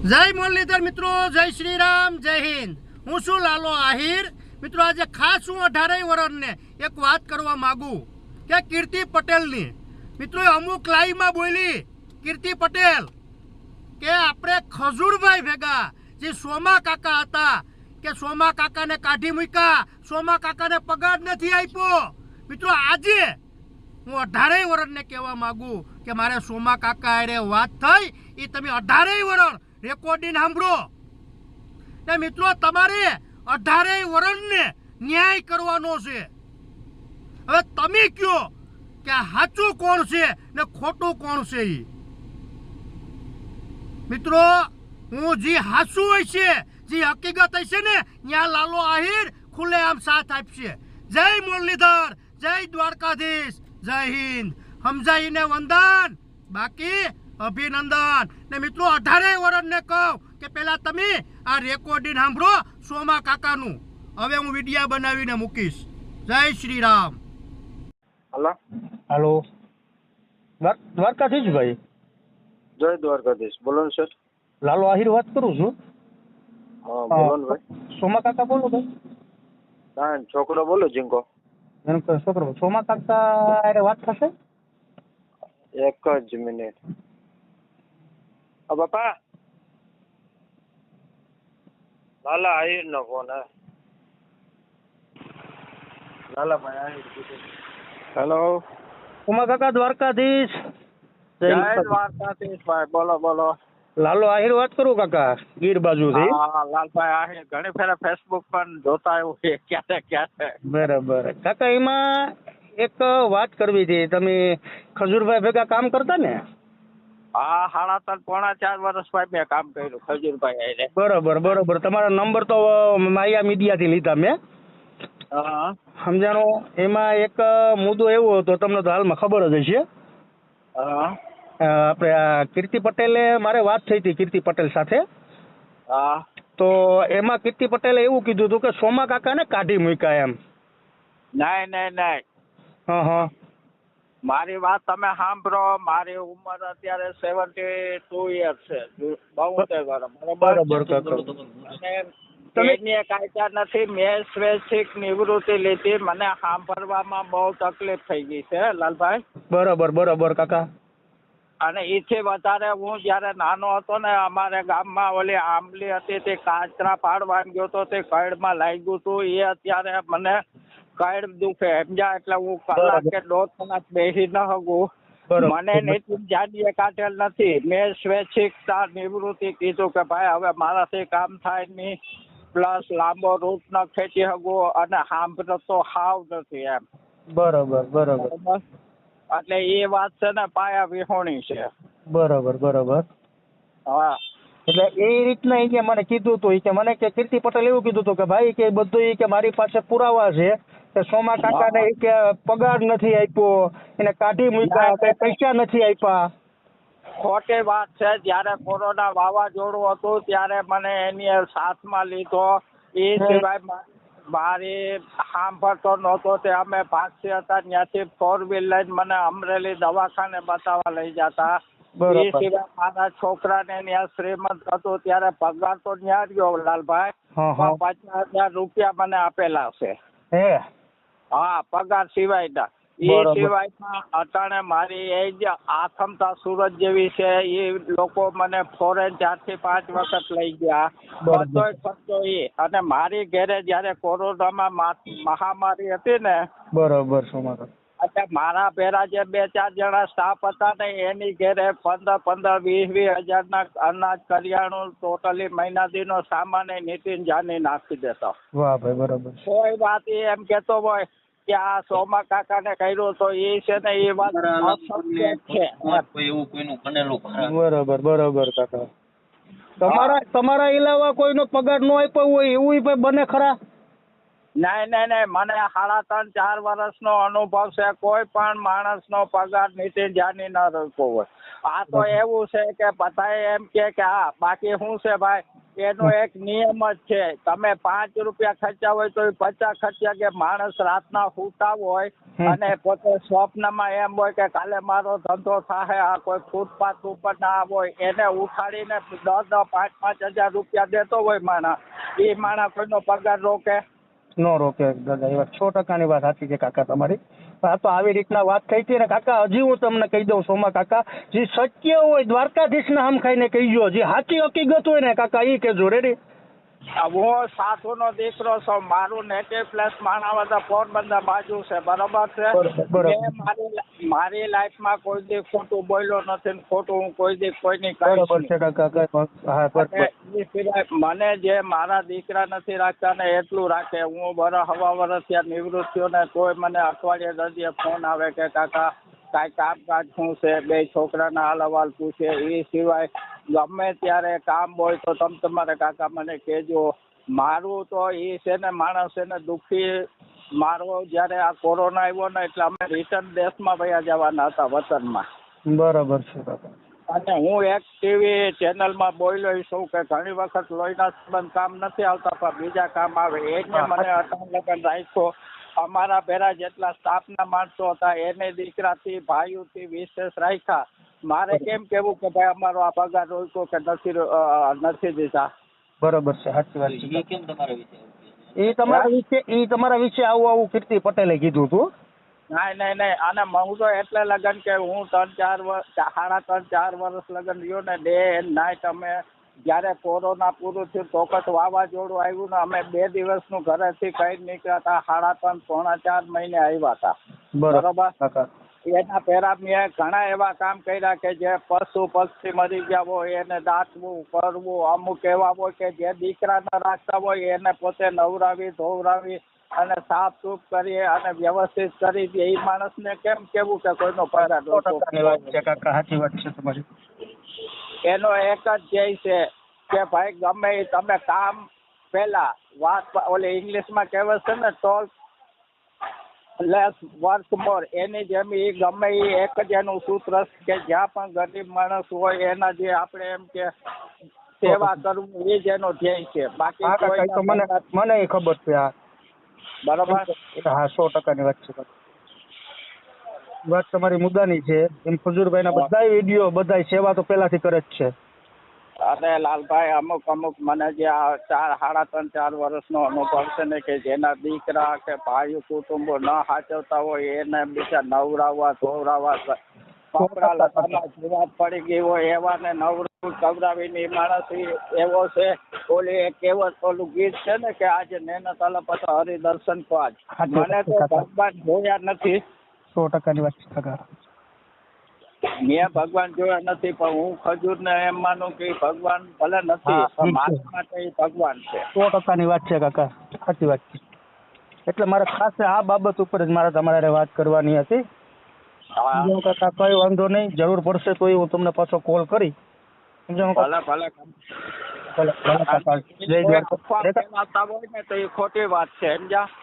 જય મુરલીધર મિત્રો, જય શ્રી રામ, જય હિન્દ। હું છું લાલો આહિર। મિત્રો આજે ખાસ હું 18 વર્ષને એક વાત કરવા માંગુ કે કીર્તિ પટેલની। મિત્રો અમુક લાઈવમાં બોલી કીર્તિ પટેલ કે આપણે ખજૂરભાઈ ભેગા જે સોમા કાકા હતા કે સોમા કાકાને કાઢી મૂક્યા, સોમા કાકાને પગાર નથી આપ્યો। મિત્રો આજે હું 18 વર્ષને કહેવા માંગુ કે મારે સોમા કાકા અરે વાત થઈ એ તમે 18 વર્ષ રેકોર્ડિંગ સાંભળો ને મિત્રો તમારે 18 વર્ષને ન્યાય કરવાનો છે। હવે તમે કયો કે સાચું કોણ છે ને ખોટું કોણ છે। એ મિત્રો હું જે સાચું હોય છે, જે હકીકત હશે ને ત્યાં લાલો આહિર ખુલ્લે આમ સાથ આપશે। જય મુરલીધર, જય દ્વારકાધીશ, જય હિન્દ। સમજાઈને વંદન, બાકી અભિનંદન। ને મિત્રો 18 વર્ષને કહું કે પહેલા તમે આ રેકોર્ડિંગ સાંભળો સોમા કાકાનું। હવે હું વિડીયો બનાવીને મૂકીશ। જય શ્રી રામ। હલો હાલો, દ્વારકાધીશ ભાઈ। જય દ્વારકાધીશ, બોલો ને સર। લાલો આહિર વાત કરું છું। હા બોલો ને ભાઈ। સોમા કાકા બોલો ભાઈ। ના છોકરો બોલો જીંકો। એમ કે છોકરો સોમા કાકા અરે વાત થશે? એક જ મિનિટ। બાપા લાલા આહિર નો ફોન હે। લાલા ભાઈ આહિર કીધું। હેલો, સોમા કાકા દ્વારકાધીશ। જય દ્વારકાધીશ ભાઈ, બોલો બોલો। લાલો આહિર વાત કરું કાકા, ગીર બાજુથી। હા લાલભાઈ આહિર ઘણી ફેરા ફેસબુક પર જોતા આવ્યું છે ક્યારે। બરાબર કાકા, એમાં એક વાત કરવી હતી। તમે ખજૂરભાઈ ભેગા કામ કરતા ને? હા 3.5 પોણા 4 વર્ષ ભાઈ મેં કામ કર્યું ખજૂરભાઈ આહિરે। બરોબર। તમારા નંબર તો માયા મીડિયાથી લીધા મેં, હા સમજાણો। એમાં એક મુદ્દો એવો હતો, તમને તો હાલમાં ખબર જ હશે। હા આપણે આ કીર્તિ પટેલે મારે વાત થઈ હતી કીર્તિ પટેલ સાથે। હા તો એમાં કીર્તિ પટેલે એવું કીધું હતું કે સોમા કાકાને કાઢી મૂક્યા એમ। નહીં હા મારી વાત તમે સાંભળો। મારી ઉંમર અત્યારે 72 યર્સ છે, 72 વર્ષ, બરોબર કાકા। અને એની કાયદા નથી। મેં સ્વૈચ્છિક નિવૃત્તિ લીધી, મને સાંભળવામાં બહુ તકલીફ થઈ ગઈ છે લાલભાઈ। બરોબર કાકા। અને એથી વધારે હું જયારે નાનો હતો ને, અમારે ગામમાં ઓલી આંબલી હતી, તે કાચરા પાડવા ગયો તો તે કઈડમાં લાગ્યું હતું। એ અત્યારે મને કઈડ દુખે સમજ્યા, એટલે હું કલાક કે 1.5 કલાક બેસી ન શકું। મને નીતિન જાડીએ કાઢેલ નથી। મેં સ્વૈચ્છિકતા નિવૃત્તિ કીધું કે ભાઈ હવે મારાથી કામ થાય નહીં, પ્લસ લાંબો રૂટ ન ખેંચી શકું, અને સાંભળો તો હાવ નથી એમ। બરોબર એટલે એ વાત છે ને પાયા વિહોણી છે। બરોબર હા એટલે એ રીતના એ મને કીધું હતું। કે મને કે કીર્તિ પટેલ એવું કીધું હતું કે ભાઈ કે બધું કે મારી પાસે પુરાવા છે કે સોમા કાકાને કે પગાર નથી આપ્યો, એને કાઢી મૂક્યા, કઈ પૈસા નથી આપ્યા। ખોટી વાત છે। જયારે કોરોના વાવાઝોડું હતું ત્યારે મને એની સાથમાં લીધો। એ સિવાય મારી સાંભળતો નહોતો તે અમે ભાગતી હતા, ત્યાંથી 4 વ્હીલ લઈને મને અમરેલી દવાખાને બતાવવા લઈ જતા। એ સિવાય મારા છોકરાને ત્યાં શ્રીમંત હતું ત્યારે પગાર તો ત્યાં ગયો લાલભાઈ, 50,000 રૂપિયા મને આપેલા છે। હા પગાર સિવાયના। એ સિવાયમાં અટાણે મારી એજ આથમતા સુરત જેવી છે, એ લોકો મને ફોરેન 4 થી 5 વખત લઈ ગયા, બધોય ખર્ચો એ। અને મારી ઘરે જયારે કોરોનામાં મહામારી હતી ને, બરોબર એટલે મારા પેલા જે 2-4 જણા સ્ટાફ હતા ને, એની ઘરે 15-20 હજારના અનાજ કરિયાણું ટોટલી મહિનાદીનો સામાન નીતિન જાની નાખી દેતો। વાહ ભાઈ, બરોબર। કોઈ વાત એમ કેતો હોય કે આ સોમા કાકાને કર્યું તો એ છે ને એ વાત અસત્ય છે। બરોબર કાકા। તમારા ઇલાવા કોઈનો પગાર ન આપ્યો હોય એવું બને ખરા? નહીં મને 3.5-4 વર્ષનો અનુભવ છે। કોઈ પણ માણસનો પગાર નીતિન જાની ન રોક્યો હોય। આ તો એવું છે કે બધાએ એમ કે હા, બાકી શું છે ભાઈ, એનો એક નિયમ જ છે, તમે 5 રૂપિયા ખર્ચ્યા હોય તો 50 ખર્ચ્યા કે માણસ રાતના સૂતા હોય અને પોતે સ્વપ્નમાં એમ હોય કે કાલે મારો ધંધો થાય, આ કોઈ ફૂટપાથ ઉપર ના હોય એને ઉઠાડીને 10-5 હજાર રૂપિયા દેતો હોય માણસ, એ માણસ કોઈનો પગાર રોકે? નો રોકે દાદા. એ વાત 100%ની વાત સાચી છે કાકા તમારી. આ તો આવી રીતના વાત થઈ હતી ને કાકા. હજી હું તમને કહી દઉં સોમા કાકા, જે સત્ય હોય દ્વારકાધીશના હમ ખાઈને કહીજો, જે સાચી હકીકત હોય ને કાકા એ કહેજો. રેડી? હું સાધુનો દીકરો છું, મારું નેટિવ પ્લેસ માણાવદર પોરબંદર બાજુ છે, બરોબર છે. મેં મારી લાઈફમાં કોઈ દી ખોટું બોલ્યો નથી ને ખોટું હું કોઈ દી કોઈની બરોબર છે કાકા. હા બરોબર. મને જે મારા દીકરા નથી રાખતા ને એટલું રાખે. હું હવા વર્ષ ત્યાં નિવૃત્ત થયો ને કોઈ મને અઠવાડિયે દરજીએ ફોન આવે કે કાકા કાંઈ કામકાજ શું છે, 2 છોકરાના હાલ અહેવાલ પૂછે. એ સિવાય ગમે ત્યારે કામ હોય તો તમે તમારે કાકા મને કહેજો. મારું તો એ છે ને માણસ છે ને દુઃખી. મારો જ્યારે આ કોરોના આવ્યો ને એટલે અમે રિટર્ન દેશમાં વયા જવાના હતા, વતનમાં. બરાબર છે કાકા. અને હું એક ટીવી ચેનલમાં બોલ્યો છું કે ઘણી વખત લોહીના સંબંધ કામ નથી આવતા પણ બીજા કામ આવે. એને મને અટાણ લગન રાખ્યો. અમારા ભેરા જેટલા સ્ટાફના માણસો હતા એને દીકરાથી ભાઈઓથી વિશેષ રાખ્યા. મારે કેમ કેવું કે ભાઈ અમારો આ પગાર રોક્યો કે નથી દીધા? બરોબર છે, સાચી વાત છે. કેમ તમારા વિશે આવું કીર્તિ પટેલે કીધું હતું? નહીં. અને હું તો એટલે લગન કે હું 3-4 વર્ષ લગન રહ્યો ને ડે એન્ડ નાઇટ. અમે જયારે કોરોના પૂરું થયું તોકત વાવાઝોડું આવ્યું ને અમે 2 દિવસનું ઘરેથી કઈ નીકળ્યા હતા. 3.5-4 મહિને આવ્યા હતા, બરોબર. એના પહેલા મેં ઘણા એવા કામ કર્યા કે જે પશુ પક્ષી મરી ગયા હોય એને દાટવું કરવું. અમુક એવા હોય કે જે દીકરા ન રાખતા હોય એને પોતે નવરાવી ધોવરાવી અને સાફ સૂફ કરીએ અને વ્યવસ્થિત કરી દે. એ માણસને કેમ કેવું કે કોઈનો પગાર સાચી વાત છે તમારી. એનો એક જ ધ્યેય છે કે ભાઈ ગમે એ તમે કામ પેલા વાત ઓલી ઇંગ્લિશમાં કહેવત છે ને ટોલ લેસ વર્ક મોર, એની જેમ એ ગમે એ એક જ એનું સૂત્ર કે જ્યાં પણ ગરીબ માણસ હોય એના જે આપણે એમ કે સેવા કરવું એ જ એનો ધ્યેય છે. બાકી મને ખબર છે. હા બરોબર. હા 100%ની વાત છે. વાત તમારી મુદ્દાની છે. એમ ફજુરભાઈના બધા વિડીયો બધા સેવા તો પહેલાથી કરે જ છે. અને લાલભાઈ અમુક મને જે આ 3.5-4 વર્ષનો અનુભવ છે ને કે જેના દીકરા કે ભાઈ કુટુંબો ન સાચવતા હોય એને બીજા નવરાવવા ધોવરાવવા કપડા લતાના જીવાત પડી ગઈ હોય એવાને નવરાવું કવરાવીને એ માણસ એવો છે. ઓલી એક કહેવત ઓલું ગીત છે ને કે આજે નેના તાલા પાછા હરિદર્શન પાજ. મને તો ભગવાન જોયા નથી. 100%ની વાત છે. મેં ભગવાન જોયા નથી પણ હું ખજૂરને એમ માનું કે ભગવાન ભલે નથી પણ મારા માટે એ ભગવાન છે. 100%ની વાત છે કાકા, સાચી વાત છે. એટલે મારે ખાસ આ બાબત ઉપર જ મારે તમારે વાત કરવાની હતી. કાકા કઈ વાંધો નહીં, જરૂર પડશે તો હું તમને પાછો કોલ કરી. ભલે ખોટી વાત છે.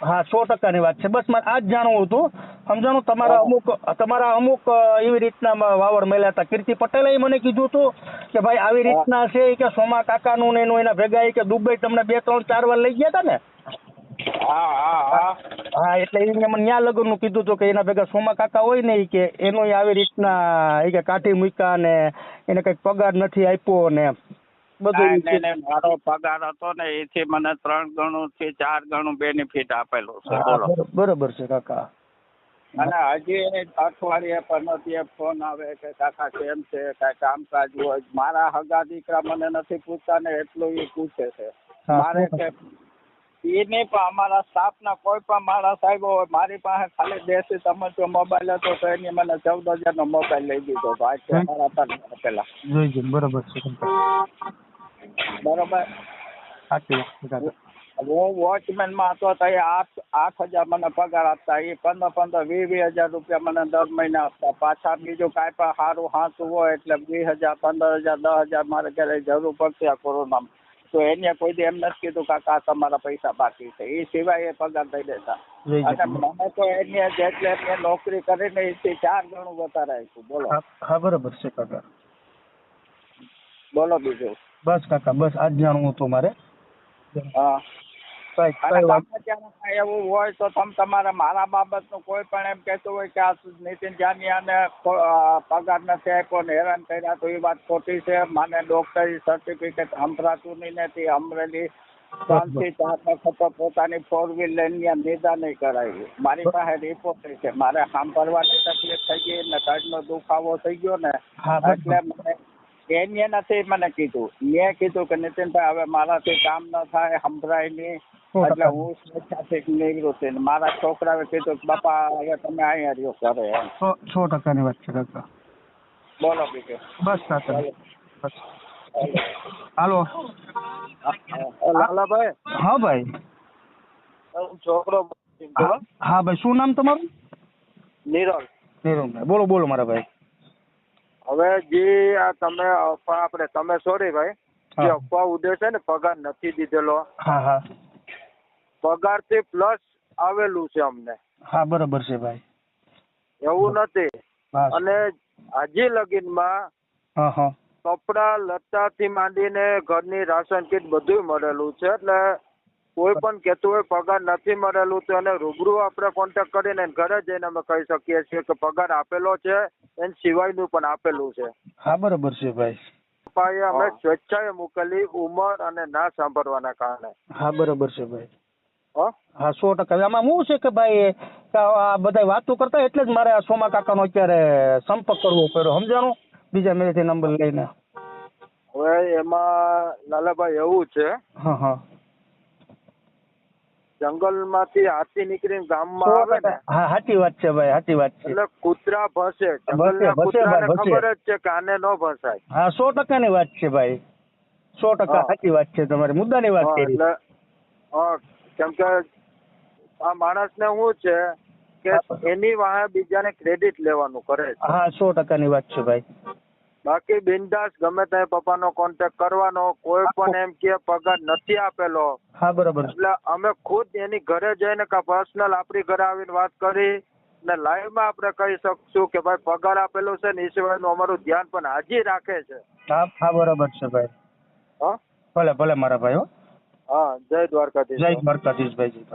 હા 100%ની વાત છે. બસ મારે આ જ જાણવું હતું. સમજાણું તમારા અમુક એવી રીતના વાવડ મળ્યા હતા. કીર્તિ પટેલે મને કીધું હતું કે ભાઈ આવી રીતના છે કે સોમા કાકાનું ને એનું એના ભેગા કે દુબઈ તમને 2-3-4 વાર લઈ ગયા હતા ને? હા એટલે એને મને ન્યા લગ્ન નું કીધું હતું કે એના ભેગા સોમા કાકા હોય ને કે એનો આવી રીતના કે કાઢી મૂક્યા ને એને કઈક પગાર નથી આપ્યો ને બધું. મારો પગાર હતો ને એથી મને 3 ગણું થી 4 ગણું બેનિફિટ આપેલું છે. બરોબર છે કાકા. અને હજી અઠવાડિયે પણ ફોન આવે કે કાકા કેમ છે, કઈ કામકાજ હોય. મારા હગા દીકરા મને નથી પૂછતા ને એટલું એ પૂછે છે. મારે કે એ નહીં પણ અમારા સ્ટાફના કોઈ પણ માણસ આવ્યો હોય મારી પાસે ખાલી દેશી તમે જો મોબાઈલ હતો તો એની મને 14,000 નો મોબાઈલ લઈ દીધો ભાઈ મારા પેલા. બરોબર છે બરોબર. હું વોચમેન માં હતો તો 8,000 મને પગાર આપતા. એ 15-20 હજાર રૂપિયા મને દર મહિને આપતા. પાછા બીજું કાંઈ પણ સારું હાંસું હોય એટલે 20,000, 15,000, 10,000 મારે ક્યારે જરૂર પડશે આ કોરોનામાં તો એને કોઈ દી એમ નથી કીધું કાકા તમારા પૈસા બાકી છે. એ સિવાય એ પગાર દઈ દેતા. અને મને તો એની જેટલે મેં નોકરી કરીને એથી 4 ગણું વધારે આપ્યું. બોલો. હા બરોબર છે કાકા. બોલો બીજું. બસ કાકા બસ આજ જાણવું હતું મારે. હા કઈ અને કઈ વાત? ગમે ત્યારે કાંઈ એવું હોય તો તમે તમારે મારા બાબતનું કોઈ પણ એમ કહેતું હોય કે આ નીતિન જાનિયાને પગાર નથી આપ્યો ને હેરાન કર્યા તો એ વાત ખોટી છે. મને ડોક્ટરી સર્ટિફિકેટ સંભળાતું નહીં નથી. અમરેલી 3 થી 4 વખત પોતાની 4 વ્હીલ લઈને નિદાન કરાવી. મારી પાસે રિપોર્ટ છે. મારે સાંભળવાની તકલીફ થઈ ગઈ ને કાઢનો દુખાવો થઈ ગયો ને હા બસ એટલે મને એને નથી મને કીધું. મેં કીધું કે નીતિનભાઈ હવે મારાથી કામ ન થાય, સંભળાય નહીં, એટલે હું સ્વેચ્છાથી નિવૃત્તિ. મારા છોકરાએ કીધું કે બાપા હવે તમે અહીંયા રહ્યો ઘરે એમ. 100% વાત છે કાકા. બોલો બીજું. બસ કાકા બસ. હાલો. લાલાભાઈ હા ભાઈ. છોકરો હા ભાઈ શું નામ તમારું? નિરલ. નીરવભાઈ બોલો બોલો મારા ભાઈ. હવે જે આ તમે અફવા આપણે તમે સોરી ભાઈ જે અફવા ઉડે છે ને પગાર નથી દીધેલો, હા હા પગારથી પ્લસ આવેલું છે અમને, હા બરાબર છે ભાઈ. એવું નથી. હા અને હજી લગીનમાં હા હા કપડા લત્તાથી માંડીને ઘરની રાશન કીટ બધું મળેલું છે. એટલે કોઈ પણ કહેતું હોય પગાર નથી મળેલું તો એને રૂબરૂ આપણે કોન્ટેક્ટ કરીને ઘરે જઈને અમે કહી શકીએ છીએ કે પગાર આપેલો છે, એના સિવાયનું પણ આપેલું છે. હા બરાબર છે ભાઈ. પપ્પાએ અમે સ્વેચ્છાએ મોકલી ઉંમર અને ના સાંભળવાના કારણે. હા બરાબર છે ભાઈ. હા હા 100%. આમાં શું છે કે ભાઈ આ બધા વાતો કરતા એટલે જ મારે આ સોમા કાકાનો અત્યારે સંપર્ક કરવો પડ્યો, સમજાણું? બીજા મેરેથી નંબર લઈને. હવે એમાં લાલાભાઈ એવું છે, હા હા જંગલમાંથી હાથી નીકળીને ગામમાં આવે ને હા સાચી વાત છે ભાઈ, સાચી વાત છે. એટલે કૂતરા ભસે. જંગલના કૂતરાને ખબર જ છે કે આને ન ભસાય. હા 100%ની વાત છે ભાઈ, 100% સાચી વાત છે તમારી, મુદ્દાની વાત કરી. એટલે કેમ કે આ માણસને શું છે કે એની વાહે બીજાને ક્રેડિટ લેવાનું કરે છે. હા 100%ની વાત છે ભાઈ. બાકી બિંદાસ ગમે ત્યાં પપ્પાનો કોન્ટેક્ટ કરવાનો. કોઈ પણ એમ કે પગાર નથી આપેલો, હા બરાબર. એટલે અમે ખુદ એની ઘરે જઈને કે પર્સનલ આપણી ઘરે આવીને વાત કરી ને લાઈવમાં આપણે કહી શકશું કે ભાઈ પગાર આપેલો છે ને એ સિવાયનું અમારું ધ્યાન પણ હાજી રાખે છે. હા હા બરાબર છે ભાઈ. હા ભલે ભલે મારા ભાઈ. હા જય દ્વારકાધીશ. જય દ્વારકાધીશ ભાઈ.